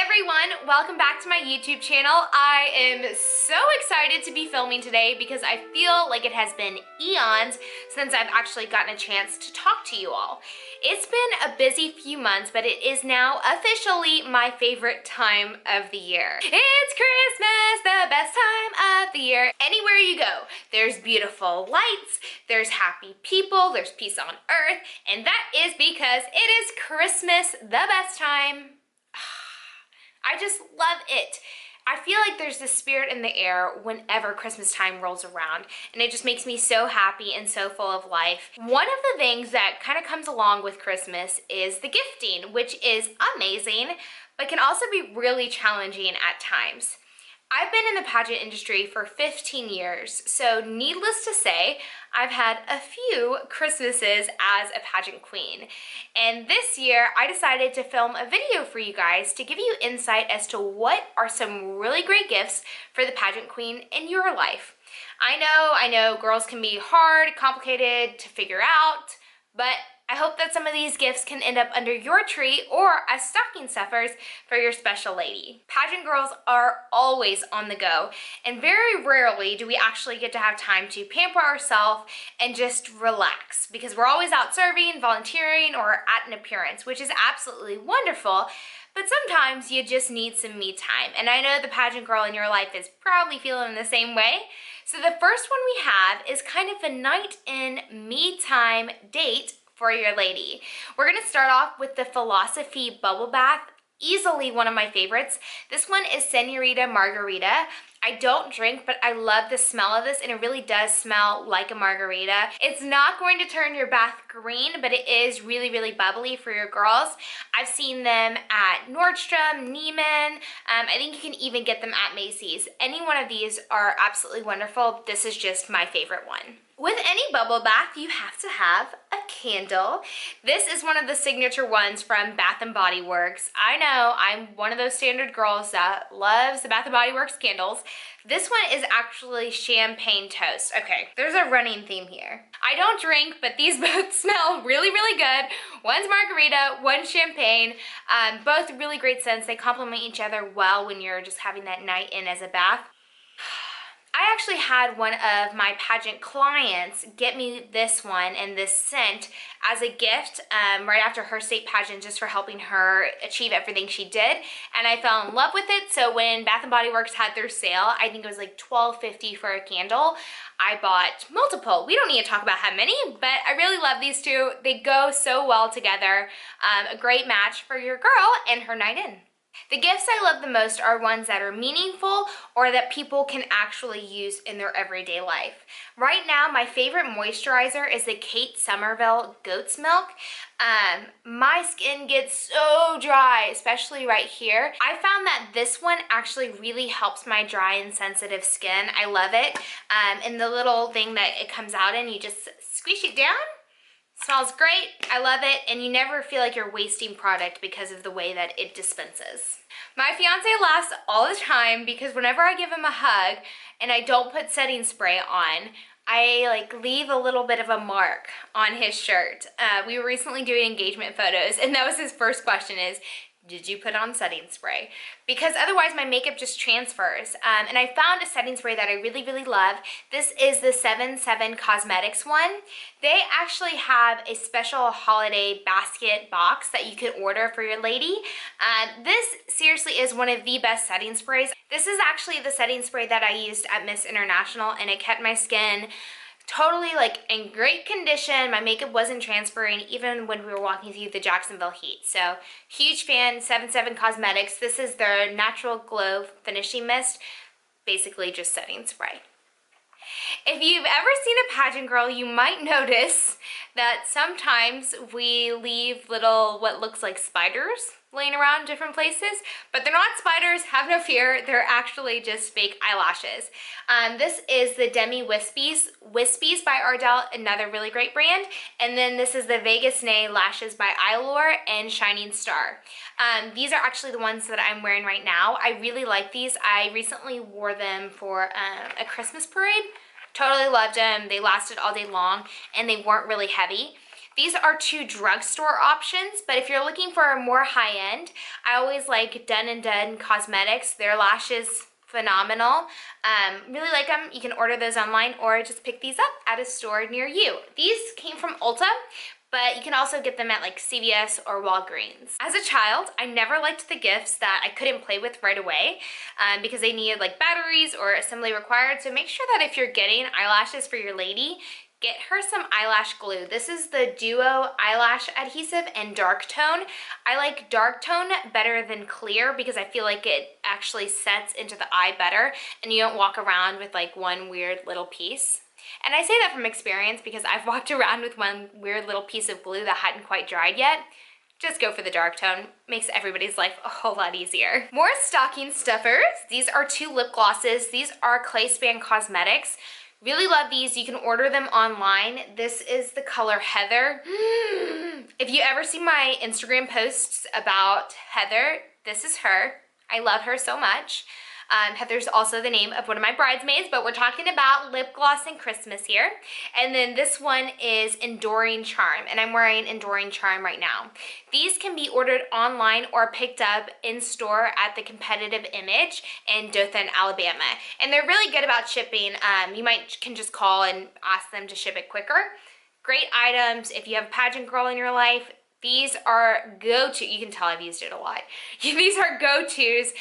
everyone, welcome back to my YouTube channel. I am so excited to be filming today because I feel like it has been eons since I've actually gotten a chance to talk to you all. It's been a busy few months, but it is now officially my favorite time of the year. It's Christmas, the best time of the year. Anywhere you go, there's beautiful lights, there's happy people, there's peace on earth, and that is because it is Christmas, the best time. I just love it. I feel like there's this spirit in the air whenever Christmas time rolls around, and it just makes me so happy and so full of life. One of the things that kind of comes along with Christmas is the gifting, which is amazing, but can also be really challenging at times. I've been in the pageant industry for 15 years, so needless to say, I've had a few Christmases as a pageant queen. And this year, I decided to film a video for you guys to give you insight as to what are some really great gifts for the pageant queen in your life. I know girls can be hard, complicated to figure out, but I hope that some of these gifts can end up under your tree or as stocking stuffers for your special lady. Pageant girls are always on the go, and very rarely do we actually get to have time to pamper ourselves and just relax, because we're always out serving, volunteering, or at an appearance, which is absolutely wonderful. But sometimes you just need some me time, and I know the pageant girl in your life is probably feeling the same way. So the first one we have is kind of a night in me time date for your lady. We're gonna start off with the Philosophy Bubble Bath, easily one of my favorites. This one is Senorita Margarita. I don't drink, but I love the smell of this, and it really does smell like a margarita. It's not going to turn your bath green, but it is really, really bubbly for your girls. I've seen them at Nordstrom, Neiman. I think you can even get them at Macy's. Any one of these are absolutely wonderful. This is just my favorite one. With any bubble bath, you have to have a candle. This is one of the signature ones from Bath & Body Works. I know, I'm one of those standard girls that loves the Bath & Body Works candles. This one is actually champagne toast. Okay, there's a running theme here. I don't drink, but these both smell really, really good. One's margarita, one's champagne. Both really great scents. They complement each other well when you're just having that night in as a bath. I actually had one of my pageant clients get me this one and this scent as a gift right after her state pageant, just for helping her achieve everything she did, and I fell in love with it. So when Bath & Body Works had their sale, I think it was like $12.50 for a candle, I bought multiple. We don't need to talk about how many, but I really love these two. They go so well together. A great match for your girl and her night in. The gifts I love the most are ones that are meaningful or that people can actually use in their everyday life. Right now, my favorite moisturizer is the Kate Somerville Goat's Milk. My skin gets so dry, especially right here. I found that this one actually really helps my dry and sensitive skin. I love it. And the little thing that it comes out in, you just squish it down. Smells great, I love it, and you never feel like you're wasting product because of the way that it dispenses. My fiance laughs all the time because whenever I give him a hug and I don't put setting spray on, I leave a little bit of a mark on his shirt. We were recently doing engagement photos, and that was his first question is, did you put on setting spray? Because otherwise my makeup just transfers. And I found a setting spray that I really, really love. This is the 7/7 Cosmetics one. They actually have a special holiday basket box that you can order for your lady. This seriously is one of the best setting sprays. This is actually the setting spray that I used at Miss International, and it kept my skin totally in great condition. My makeup wasn't transferring even when we were walking through the Jacksonville heat. So huge fan, 7/7 Cosmetics. This is their Natural Glow Finishing Mist, basically just setting spray. If you've ever seen a pageant girl, you might notice that sometimes we leave little, what looks like spiders laying around different places, but they're not spiders, have no fear, they're actually just fake eyelashes. This is the Demi Wispies by Ardell, another really great brand, and then this is the Vegas Nay Lashes by Eylure and Shining Star. These are actually the ones that I'm wearing right now. I really like these. I recently wore them for a Christmas parade. Totally loved them. They lasted all day long, and they weren't really heavy. These are 2 drugstore options, but if you're looking for a more high-end, I always like Dunn Cosmetics. Their lashes, phenomenal. Really like them. You can order those online or just pick these up at a store near you. These came from Ulta, but you can also get them at like CVS or Walgreens. As a child, I never liked the gifts that I couldn't play with right away because they needed like batteries or assembly required. So make sure that if you're getting eyelashes for your lady, get her some eyelash glue. This is the Duo Eyelash Adhesive in Dark Tone. I like dark tone better than clear because I feel like it actually sets into the eye better and you don't walk around with like one weird little piece. And I say that from experience because I've walked around with one weird little piece of glue that hadn't quite dried yet. Just go for the dark tone. Makes everybody's life a whole lot easier. More stocking stuffers. These are 2 lip glosses. These are Spann Cosmetics. Really love these. You can order them online. This is the color Heather. If you ever see my Instagram posts about Heather, this is her. I love her so much. Heather's also the name of one of my bridesmaids, but we're talking about lip gloss and Christmas here. And then this one is Enduring Charm, and I'm wearing Enduring Charm right now. These can be ordered online or picked up in store at the Competitive Image in Dothan, Alabama. And they're really good about shipping. You can just call and ask them to ship it quicker. Great items if you have a pageant girl in your life. These are go-to. You can tell I've used it a lot. These are go-tos,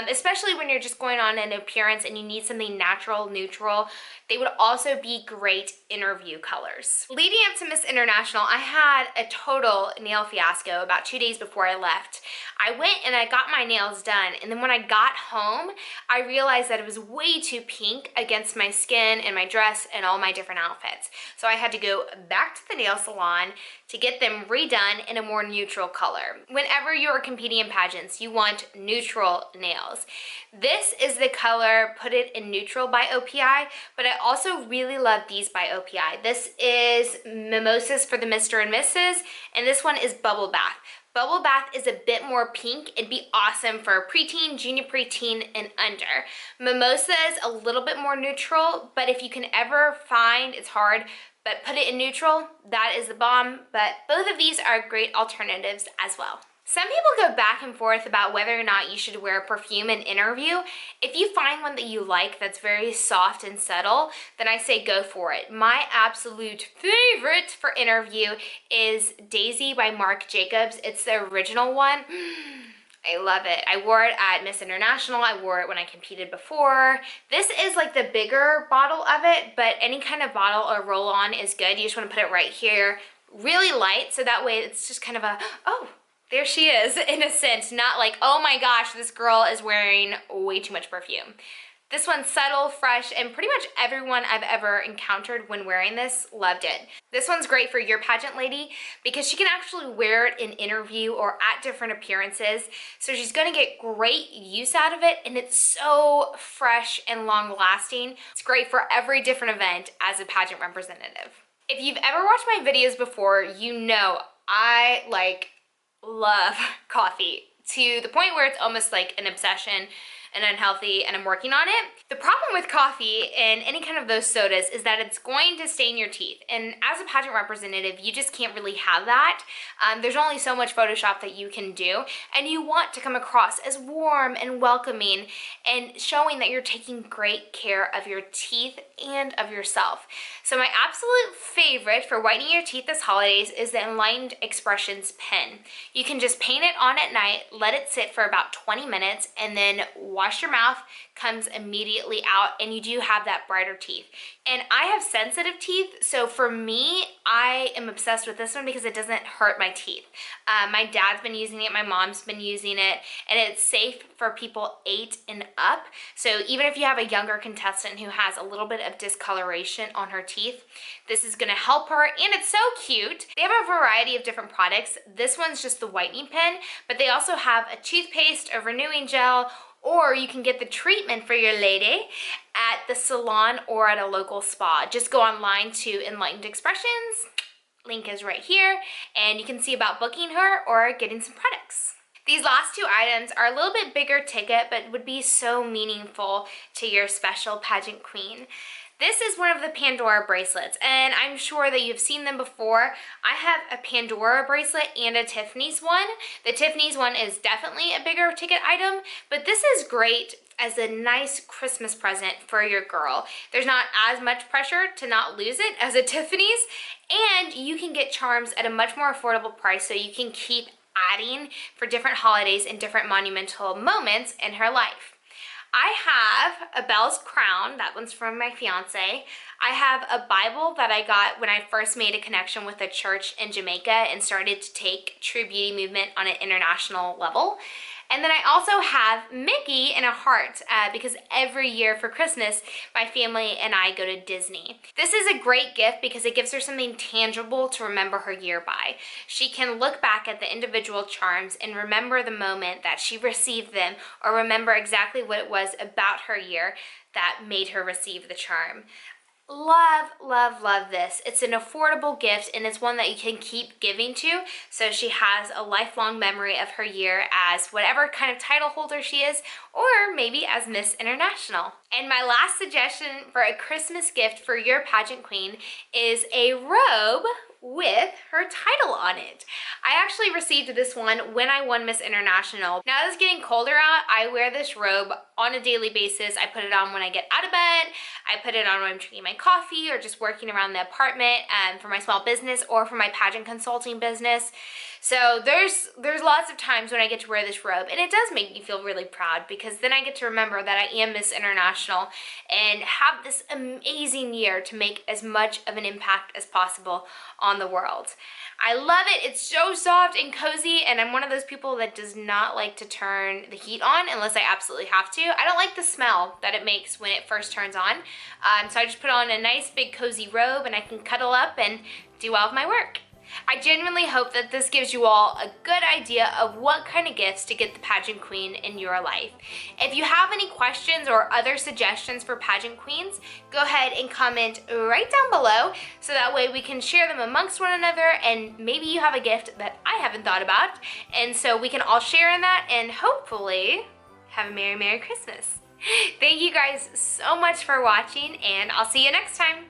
especially when you're just going on an appearance and you need something natural, neutral. They would also be great interview colors. Leading up to Miss International, I had a total nail fiasco about 2 days before I left. I went and I got my nails done, and then when I got home, I realized that it was way too pink against my skin and my dress and all my different outfits. So I had to go back to the nail salon to get them redone in a more neutral color. Whenever you are competing in pageants, you want neutral nails. This is the color Put It in Neutral by OPI, but I also really love these by OPI. This is Mimosas for the Mr. and Mrs., and this one is Bubble Bath. Bubble Bath is a bit more pink. It'd be awesome for preteen, junior preteen, and under. Mimosa is a little bit more neutral, but if you can ever find, it's hard, but Put It in Neutral, that is the bomb. But both of these are great alternatives as well. Some people go back and forth about whether or not you should wear perfume in interview. If you find one that you like that's very soft and subtle, then I say go for it. My absolute favorite for interview is Daisy by Marc Jacobs. It's the original one. I love it. I wore it at Miss International. I wore it when I competed before. This is like the bigger bottle of it, but any kind of bottle or roll-on is good. You just want to put it right here, really light, so that way it's just kind of a, oh, there she is, in a sense. Not like, oh my gosh, this girl is wearing way too much perfume. This one's subtle, fresh, and pretty much everyone I've ever encountered when wearing this loved it. This one's great for your pageant lady because she can actually wear it in interview or at different appearances. So she's gonna get great use out of it, and it's so fresh and long lasting. It's great for every different event as a pageant representative. If you've ever watched my videos before, you know I love coffee to the point where it's almost like an obsession and unhealthy, and I'm working on it. The problem with coffee and any kind of those sodas is that it's going to stain your teeth, and as a pageant representative, you just can't really have that. There's only so much Photoshop that you can do, and you want to come across as warm and welcoming and showing that you're taking great care of your teeth and of yourself. So my absolute favorite for whitening your teeth this holidays is the Enlightened Expressions pen. You can just paint it on at night, let it sit for about 20 minutes, and then wash your mouth, comes immediately out, and you do have that brighter teeth. And I have sensitive teeth, so for me, I am obsessed with this one because it doesn't hurt my teeth. My dad's been using it, my mom's been using it, and it's safe for people 8 and up. So even if you have a younger contestant who has a little bit of discoloration on her teeth, this is gonna help her, and it's so cute. They have a variety of different products. This one's just the whitening pen, but they also have a toothpaste, a renewing gel, or you can get the treatment for your lady at the salon or at a local spa. Just go online to Enlightened Expressions, link is right here, and you can see about booking her or getting some products. These last 2 items are a little bit bigger ticket, but would be so meaningful to your special pageant queen. This is one of the Pandora bracelets, and I'm sure that you've seen them before. I have a Pandora bracelet and a Tiffany's one. The Tiffany's one is definitely a bigger ticket item, but this is great as a nice Christmas present for your girl. There's not as much pressure to not lose it as a Tiffany's, and you can get charms at a much more affordable price, so you can keep adding for different holidays and different monumental moments in her life. I have a Belle's crown. That one's from my fiance. I have a Bible that I got when I first made a connection with a church in Jamaica and started to take True Beauty movement on an international level. And then I also have Mickey in a heart because every year for Christmas, my family and I go to Disney. This is a great gift because it gives her something tangible to remember her year by. She can look back at the individual charms and remember the moment that she received them, or remember exactly what it was about her year that made her receive the charm. Love, love, love this. It's an affordable gift, and it's one that you can keep giving to, so she has a lifelong memory of her year as whatever kind of title holder she is, or maybe as Miss International. And my last suggestion for a Christmas gift for your pageant queen is a robe with her title on it. I actually received this one when I won Miss International. Now that it's getting colder out, I wear this robe on a daily basis. I put it on when I get out of bed, I put it on when I'm drinking my coffee or just working around the apartment for my small business or for my pageant consulting business. So there's lots of times when I get to wear this robe, and it does make me feel really proud because then I get to remember that I am Miss International and have this amazing year to make as much of an impact as possible on the world. I love it. It's so soft and cozy, and I'm one of those people that does not like to turn the heat on unless I absolutely have to. I don't like the smell that it makes when it first turns on, so I just put on a nice big cozy robe and I can cuddle up and do all of my work. I genuinely hope that this gives you all a good idea of what kind of gifts to get the pageant queen in your life. If you have any questions or other suggestions for pageant queens, go ahead and comment right down below so that way we can share them amongst one another, and maybe you have a gift that I haven't thought about, and so we can all share in that and hopefully have a Merry, Merry Christmas. Thank you guys so much for watching, and I'll see you next time.